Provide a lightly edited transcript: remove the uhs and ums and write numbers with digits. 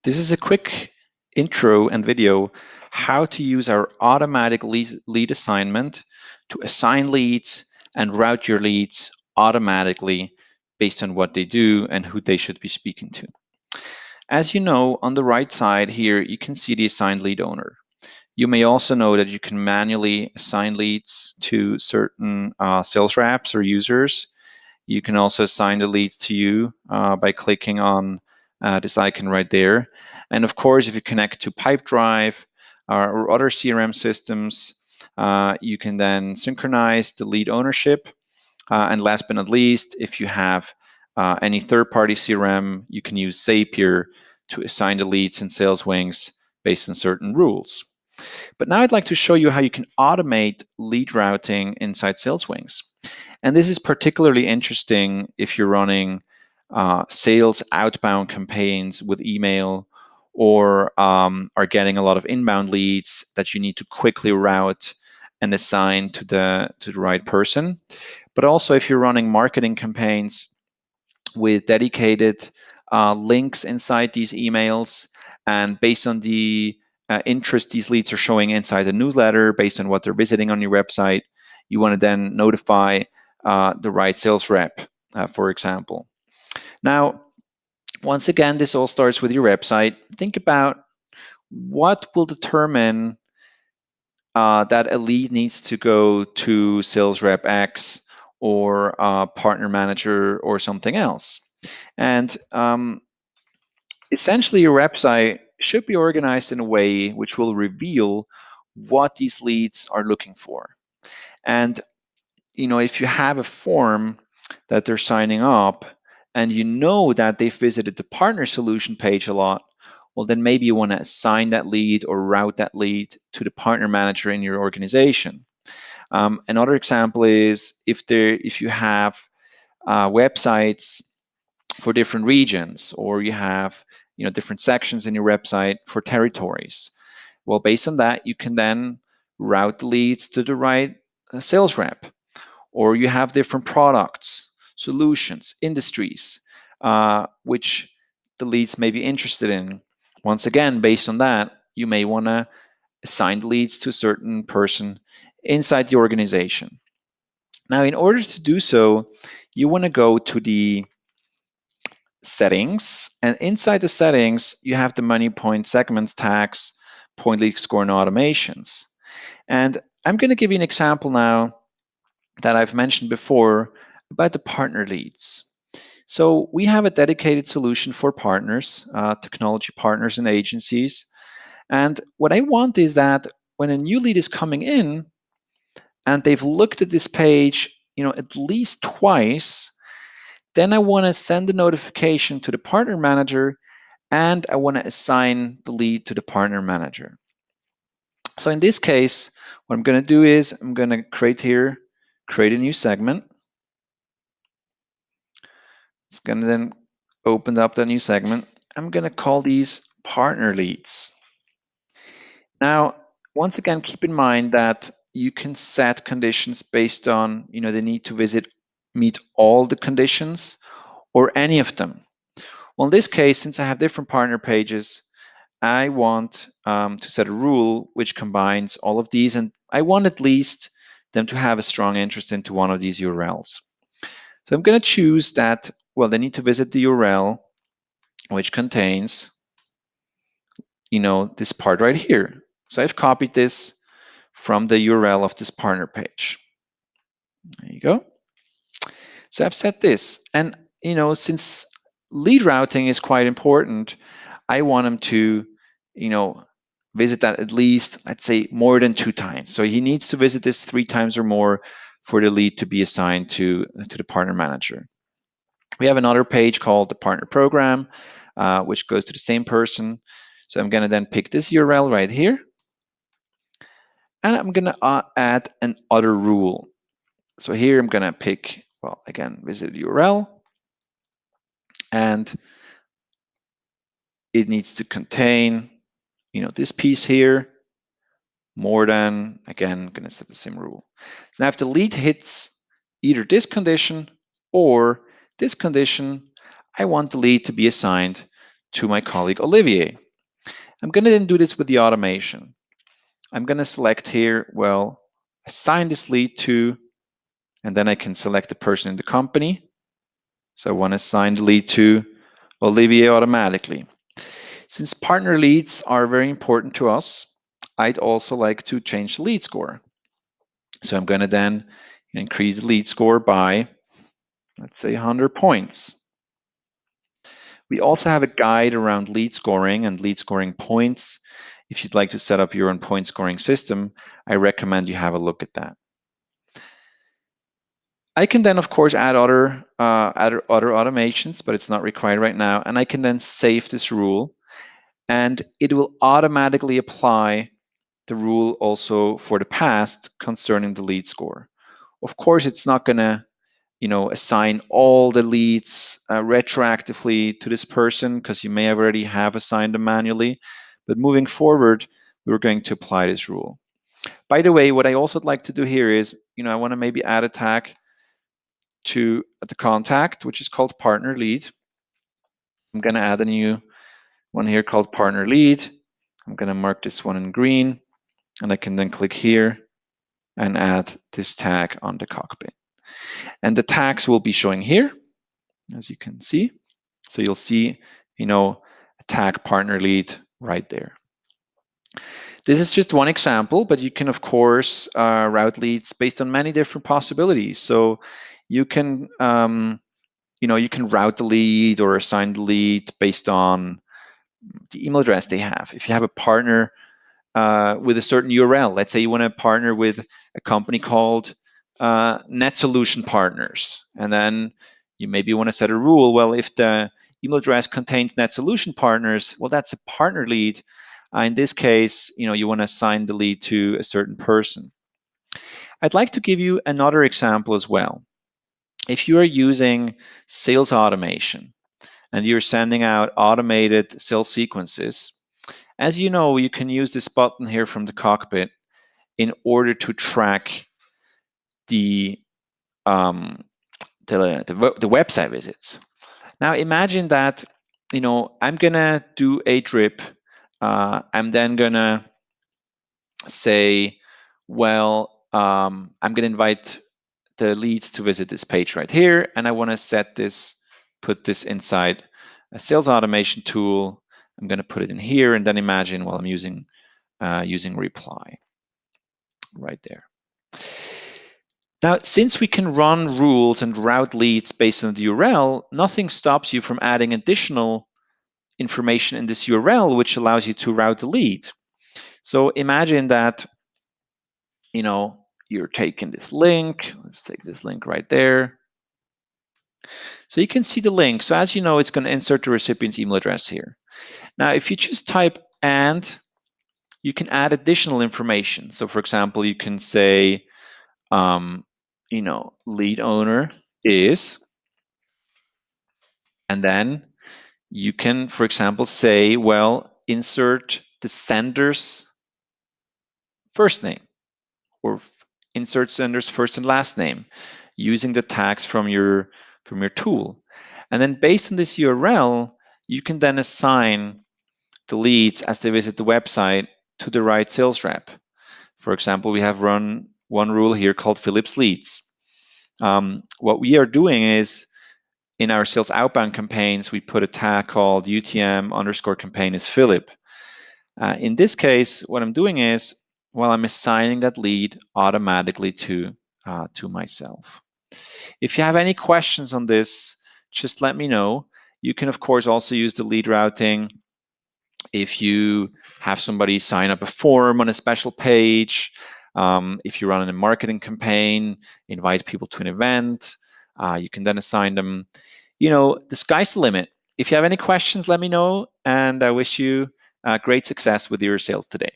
This is a quick intro and video how to use our automatic lead assignment to assign leads and route your leads automatically based on what they do and who they should be speaking to. As you know, on the right side here, you can see the assigned lead owner. You may also know that you can manually assign leads to certain sales reps or users. You can also assign the leads to you by clicking on this icon right there. And of course, if you connect to Pipedrive or other CRM systems, you can then synchronize the lead ownership. And last but not least, if you have any third-party CRM, you can use Zapier to assign the leads in Saleswings based on certain rules. But now I'd like to show you how you can automate lead routing inside Saleswings. And this is particularly interesting if you're running sales outbound campaigns with email or are getting a lot of inbound leads that you need to quickly route and assign to the right person. But also if you're running marketing campaigns with dedicated links inside these emails, and based on the interest these leads are showing inside the newsletter, based on what they're visiting on your website, you want to then notify the right sales rep, for example. Now, once again, this all starts with your website. Think about what will determine that a lead needs to go to sales rep X or partner manager or something else. And essentially, your website should be organized in a way which will reveal what these leads are looking for. And if you have a form that they're signing up and you know that they've visited the partner solution page a lot, well, then maybe you want to assign that lead or route that lead to the partner manager in your organization. Another example is if you have websites for different regions, or you have different sections in your website for territories. Well, based on that, you can then route the leads to the right sales rep. Or you have different products, solutions, industries, which the leads may be interested in. Once again, based on that, you may want to assign the leads to a certain person inside the organization. Now, in order to do so, you want to go to the settings, and inside the settings, you have the menu point segments, tags, point lead score, and automations. And I'm going to give you an example now that I've mentioned before about the partner leads. So we have a dedicated solution for partners, technology partners and agencies. And what I want is that when a new lead is coming in and they've looked at this page, at least twice, then I want to send the notification to the partner manager, and I want to assign the lead to the partner manager. So in this case, what I'm going to do is I'm going to create a new segment. It's going to then open up the new segment. I'm going to call these partner leads. Now, once again, keep in mind that you can set conditions based on, the need to meet all the conditions or any of them. Well, in this case, since I have different partner pages, I want to set a rule which combines all of these, and I want at least them to have a strong interest into one of these URLs. So I'm going to choose that, well, they need to visit the URL which contains, this part right here. So I've copied this from the URL of this partner page. There you go. So I've set this, and since lead routing is quite important, I want him to, visit that at least, let's say, more than 2 times. So he needs to visit this 3 times or more for the lead to be assigned to the partner manager. We have another page called the partner program, which goes to the same person. So I'm going to then pick this URL right here, and I'm going to add an other rule. So here I'm going to pick, well, again, visit URL, and it needs to contain, this piece here, more than, again, I'm going to set the same rule. So now if the lead hits either this condition or this condition, I want the lead to be assigned to my colleague Olivier. I'm going to then do this with the automation. I'm going to select here, well, assign this lead to, and then I can select the person in the company. So I want to assign the lead to Olivier automatically. Since partner leads are very important to us, I'd also like to change the lead score. So I'm going to then increase the lead score by, let's say, 100 points. We also have a guide around lead scoring and lead scoring points. If you'd like to set up your own point scoring system, I recommend you have a look at that. I can then, of course, add other automations, but it's not required right now. And I can then save this rule, and it will automatically apply the rule also for the past concerning the lead score. Of course, it's not going to assign all the leads retroactively to this person because you may already have assigned them manually. But moving forward, we're going to apply this rule. By the way, what I also like to do here is, I want to maybe add a tag to the contact, which is called partner lead. I'm going to add a new one here called partner lead. I'm going to mark this one in green, and I can then click here and add this tag on the cockpit. And the tags will be showing here, as you can see. So you'll see, a tag partner lead right there. This is just one example, but you can, of course, route leads based on many different possibilities. So you can, you can route the lead or assign the lead based on the email address they have. If you have a partner with a certain URL, let's say you want to partner with a company called Net Solution Partners, and then you maybe want to set a rule. Well, if the email address contains Net Solution Partners, well, that's a partner lead. In this case, you want to assign the lead to a certain person. I'd like to give you another example as well. If you are using sales automation and you're sending out automated sales sequences, as you know, you can use this button here from the cockpit in order to track the website visits. Now imagine that, I'm gonna do a drip. I'm then gonna say, well, I'm gonna invite the leads to visit this page right here, and I want to set this, put this inside a sales automation tool. I'm gonna put it in here, and then imagine, well, I'm using reply right there. Now, since we can run rules and route leads based on the URL, nothing stops you from adding additional information in this URL, which allows you to route the lead. So imagine that, you're taking this link. Let's take this link right there. So you can see the link. So as you know, it's going to insert the recipient's email address here. Now, if you just type and, you can add additional information. So for example, you can say, lead owner is, and then you can, for example, say, well, insert the sender's first name, or insert sender's first and last name using the tags from your tool. And then based on this URL, you can then assign the leads as they visit the website to the right sales rep. For example, we have run one rule here called Philip's leads. What we are doing is, in our sales outbound campaigns, we put a tag called UTM_campaign is Philip. In this case, what I'm doing is, well, I'm assigning that lead automatically to myself. If you have any questions on this, just let me know. You can, of course, also use the lead routing if you have somebody sign up a form on a special page, if you run a marketing campaign, invite people to an event, you can then assign them. The sky's the limit. If you have any questions, let me know, and I wish you great success with your sales today.